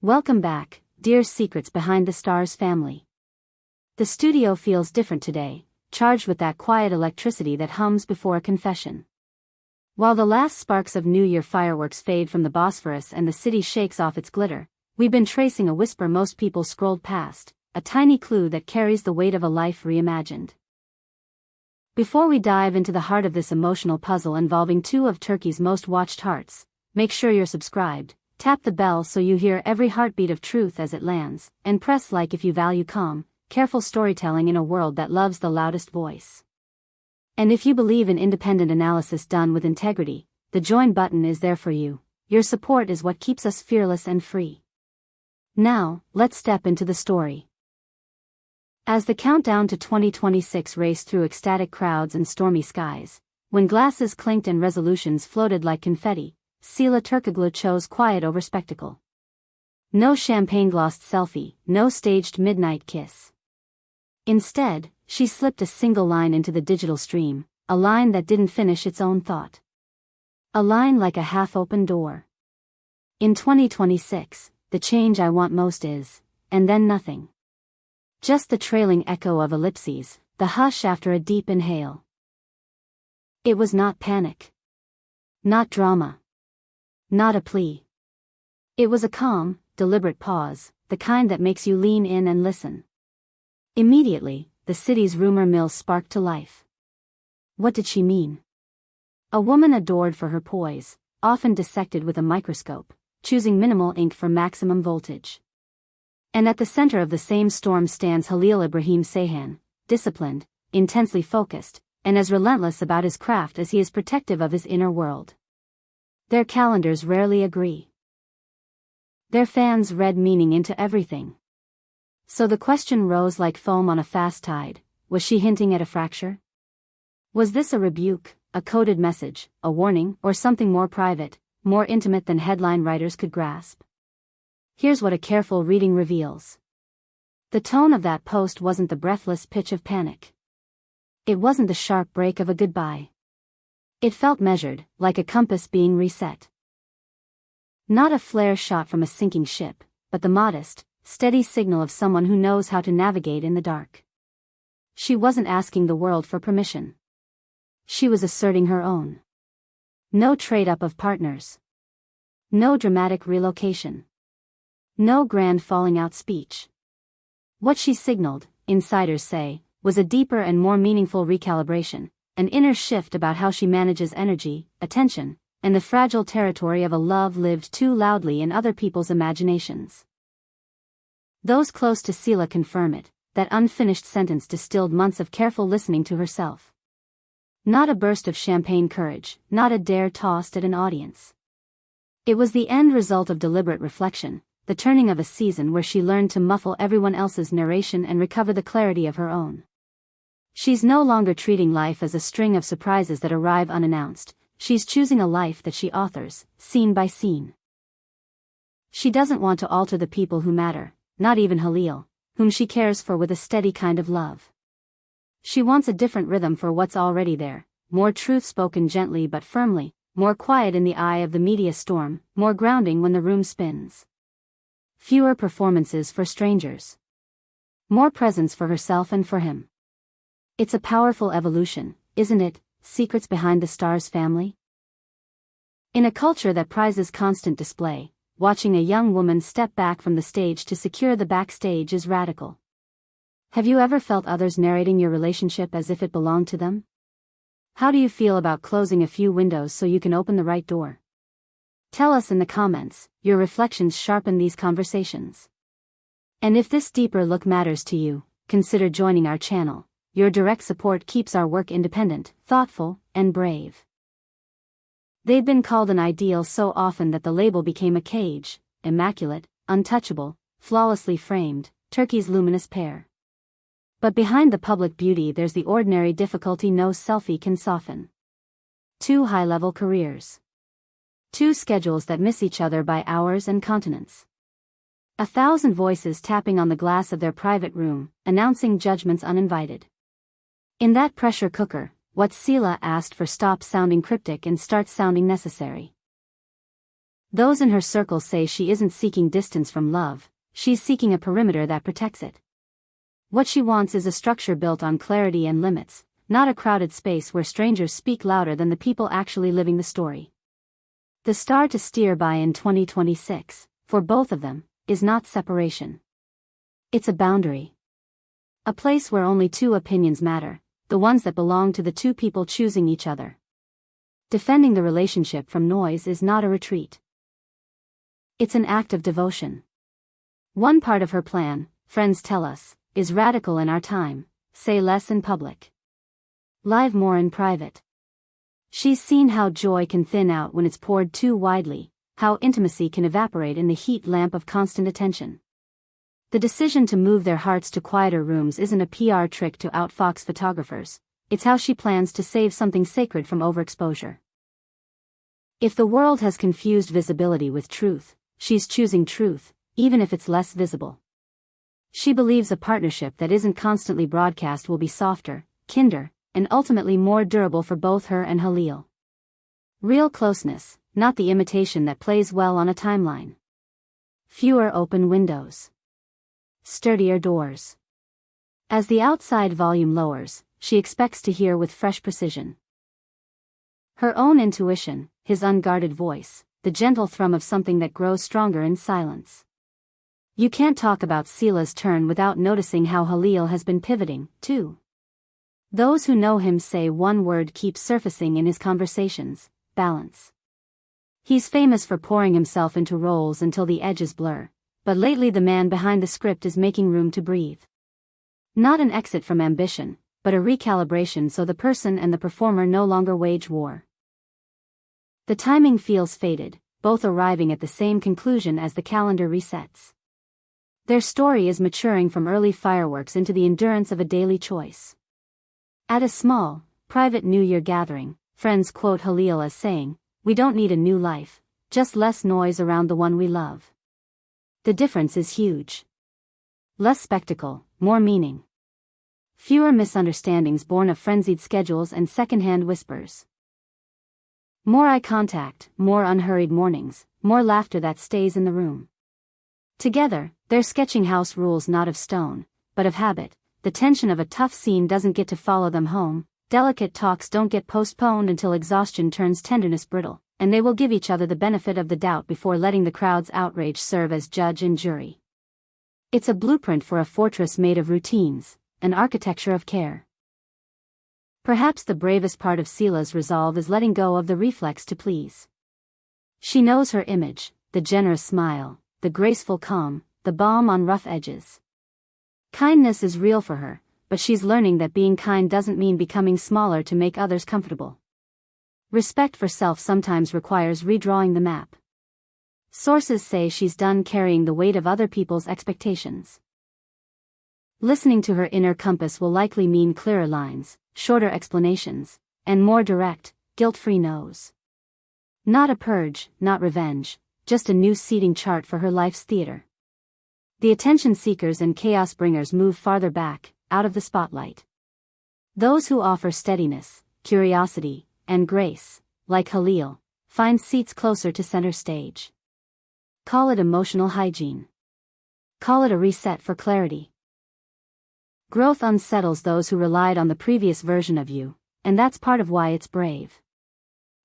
Welcome back, dear Secrets Behind the Stars family. The studio feels different today, charged with that quiet electricity that hums before a confession. While the last sparks of New Year fireworks fade from the Bosphorus and the city shakes off its glitter, we've been tracing a whisper most people scrolled past, a tiny clue that carries the weight of a life reimagined. Before we dive into the heart of this emotional puzzle involving two of Turkey's most watched hearts, make sure you're subscribed, tap the bell so you hear every heartbeat of truth as it lands, and press like if you value calm, careful storytelling in a world that loves the loudest voice. And if you believe in independent analysis done with integrity, the join button is there for you. Your support is what keeps us fearless and free. Now, let's step into the story. As the countdown to 2026 raced through ecstatic crowds and stormy skies, when glasses clinked and resolutions floated like confetti, Sıla Turkoglu chose quiet over spectacle. No champagne-glossed selfie, no staged midnight kiss. Instead, she slipped a single line into the digital stream, a line that didn't finish its own thought. A line like a half-open door. In 2026, the change I want most is, and then nothing. Just the trailing echo of ellipses, the hush after a deep inhale. It was not panic. Not drama. Not a plea. It was a calm, deliberate pause, the kind that makes you lean in and listen. Immediately, the city's rumor mill sparked to life. What did she mean? A woman adored for her poise, often dissected with a microscope, choosing minimal ink for maximum voltage. And at the center of the same storm stands Halil Ibrahim Sayhan, disciplined, intensely focused, and as relentless about his craft as he is protective of his inner world. Their calendars rarely agree. Their fans read meaning into everything. So the question rose like foam on a fast tide, was she hinting at a fracture? Was this a rebuke, a coded message, a warning, or something more private, more intimate than headline writers could grasp? Here's what a careful reading reveals. The tone of that post wasn't the breathless pitch of panic. It wasn't the sharp break of a goodbye. It felt measured, like a compass being reset. Not a flare shot from a sinking ship, but the modest, steady signal of someone who knows how to navigate in the dark. She wasn't asking the world for permission. She was asserting her own. No trade-up of partners. No dramatic relocation. No grand falling-out speech. What she signaled, insiders say, was a deeper and more meaningful recalibration, an inner shift about how she manages energy, attention, and the fragile territory of a love lived too loudly in other people's imaginations. Those close to Sıla confirm it, that unfinished sentence distilled months of careful listening to herself. Not a burst of champagne courage, not a dare tossed at an audience. It was the end result of deliberate reflection, the turning of a season where she learned to muffle everyone else's narration and recover the clarity of her own. She's no longer treating life as a string of surprises that arrive unannounced, she's choosing a life that she authors, scene by scene. She doesn't want to alter the people who matter, not even Halil, whom she cares for with a steady kind of love. She wants a different rhythm for what's already there, more truth spoken gently but firmly, more quiet in the eye of the media storm, more grounding when the room spins. Fewer performances for strangers. More presence for herself and for him. It's a powerful evolution, isn't it, Secrets Behind the Stars family? In a culture that prizes constant display, watching a young woman step back from the stage to secure the backstage is radical. Have you ever felt others narrating your relationship as if it belonged to them? How do you feel about closing a few windows so you can open the right door? Tell us in the comments, your reflections sharpen these conversations. And if this deeper look matters to you, consider joining our channel. Your direct support keeps our work independent, thoughtful, and brave. They've been called an ideal so often that the label became a cage, immaculate, untouchable, flawlessly framed, Turkey's luminous pair. But behind the public beauty there's the ordinary difficulty no selfie can soften. Two high-level careers. Two schedules that miss each other by hours and continents. 1,000 voices tapping on the glass of their private room, announcing judgments uninvited. In that pressure cooker, what Sıla asked for stops sounding cryptic and starts sounding necessary. Those in her circle say she isn't seeking distance from love, she's seeking a perimeter that protects it. What she wants is a structure built on clarity and limits, not a crowded space where strangers speak louder than the people actually living the story. The star to steer by in 2026, for both of them, is not separation. It's a boundary. A place where only two opinions matter, the ones that belong to the two people choosing each other. Defending the relationship from noise is not a retreat. It's an act of devotion. One part of her plan, friends tell us, is radical in our time: say less in public, live more in private. She's seen how joy can thin out when it's poured too widely, how intimacy can evaporate in the heat lamp of constant attention. The decision to move their hearts to quieter rooms isn't a PR trick to outfox photographers, it's how she plans to save something sacred from overexposure. If the world has confused visibility with truth, she's choosing truth, even if it's less visible. She believes a partnership that isn't constantly broadcast will be softer, kinder, and ultimately more durable for both her and Halil. Real closeness, not the imitation that plays well on a timeline. Fewer open windows. Sturdier doors. As the outside volume lowers, she expects to hear with fresh precision. Her own intuition, his unguarded voice, the gentle thrum of something that grows stronger in silence. You can't talk about Sıla's turn without noticing how Halil has been pivoting, too. Those who know him say one word keeps surfacing in his conversations: balance. He's famous for pouring himself into roles until the edges blur, but lately the man behind the script is making room to breathe. Not an exit from ambition, but a recalibration so the person and the performer no longer wage war. The timing feels fated, both arriving at the same conclusion as the calendar resets. Their story is maturing from early fireworks into the endurance of a daily choice. At a small, private New Year gathering, friends quote Halil as saying, "We don't need a new life, just less noise around the one we love." The difference is huge. Less spectacle, more meaning. Fewer misunderstandings born of frenzied schedules and secondhand whispers. More eye contact, more unhurried mornings, more laughter that stays in the room. Together, they're sketching house rules not of stone, but of habit. The tension of a tough scene doesn't get to follow them home, delicate talks don't get postponed until exhaustion turns tenderness brittle, and they will give each other the benefit of the doubt before letting the crowd's outrage serve as judge and jury. It's a blueprint for a fortress made of routines, an architecture of care. Perhaps the bravest part of Sıla's resolve is letting go of the reflex to please. She knows her image, the generous smile, the graceful calm, the balm on rough edges. Kindness is real for her, but she's learning that being kind doesn't mean becoming smaller to make others comfortable. Respect for self sometimes requires redrawing the map. Sources say she's done carrying the weight of other people's expectations. Listening to her inner compass will likely mean clearer lines, shorter explanations, and more direct, guilt-free no's. Not a purge, not revenge, just a new seating chart for her life's theater. The attention seekers and chaos bringers move farther back, out of the spotlight. Those who offer steadiness, curiosity, and grace, like Halil, find seats closer to center stage. Call it emotional hygiene. Call it a reset for clarity. Growth unsettles those who relied on the previous version of you, and that's part of why it's brave.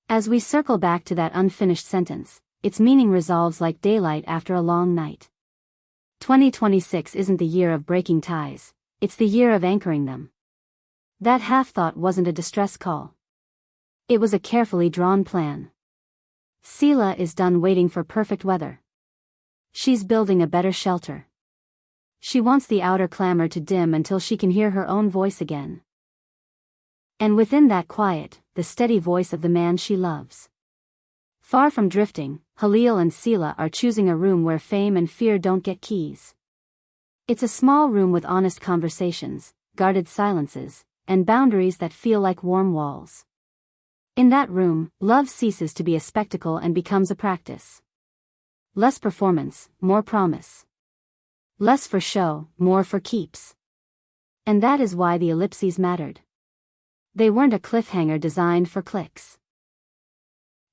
As we circle back to that unfinished sentence, its meaning resolves like daylight after a long night. 2026 isn't the year of breaking ties, it's the year of anchoring them. That half-thought wasn't a distress call. It was a carefully drawn plan. Sıla is done waiting for perfect weather. She's building a better shelter. She wants the outer clamor to dim until she can hear her own voice again. And within that quiet, the steady voice of the man she loves. Far from drifting, Halil and Sıla are choosing a room where fame and fear don't get keys. It's a small room with honest conversations, guarded silences, and boundaries that feel like warm walls. In that room, love ceases to be a spectacle and becomes a practice. Less performance, more promise. Less for show, more for keeps. And that is why the ellipses mattered. They weren't a cliffhanger designed for clicks.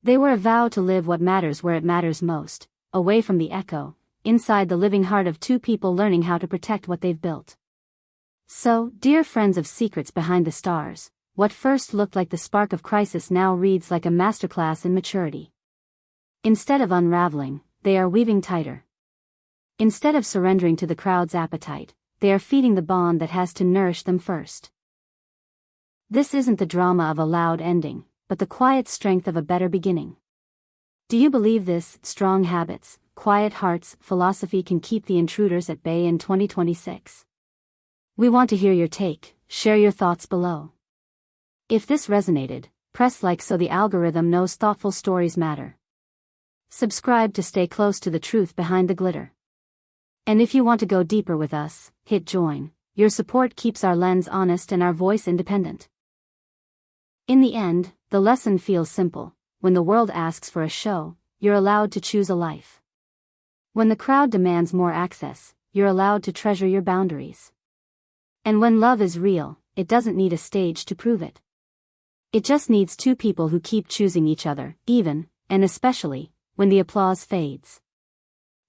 They were a vow to live what matters where it matters most, away from the echo, inside the living heart of two people learning how to protect what they've built. So, dear friends of Secrets Behind the Stars, what first looked like the spark of crisis now reads like a masterclass in maturity. Instead of unraveling, they are weaving tighter. Instead of surrendering to the crowd's appetite, they are feeding the bond that has to nourish them first. This isn't the drama of a loud ending, but the quiet strength of a better beginning. Do you believe this strong habits, quiet hearts philosophy can keep the intruders at bay in 2026? We want to hear your take, share your thoughts below. If this resonated, press like so the algorithm knows thoughtful stories matter. Subscribe to stay close to the truth behind the glitter. And if you want to go deeper with us, hit join. Your support keeps our lens honest and our voice independent. In the end, the lesson feels simple. When the world asks for a show, you're allowed to choose a life. When the crowd demands more access, you're allowed to treasure your boundaries. And when love is real, it doesn't need a stage to prove it. It just needs two people who keep choosing each other, even, and especially, when the applause fades.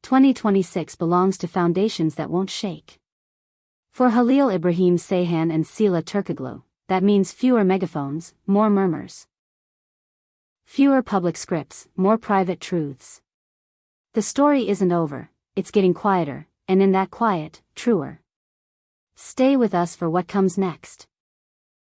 2026 belongs to foundations that won't shake. For Halil Ibrahim Sayhan and Sıla Turkoglu, that means fewer megaphones, more murmurs. Fewer public scripts, more private truths. The story isn't over, it's getting quieter, and in that quiet, truer. Stay with us for what comes next.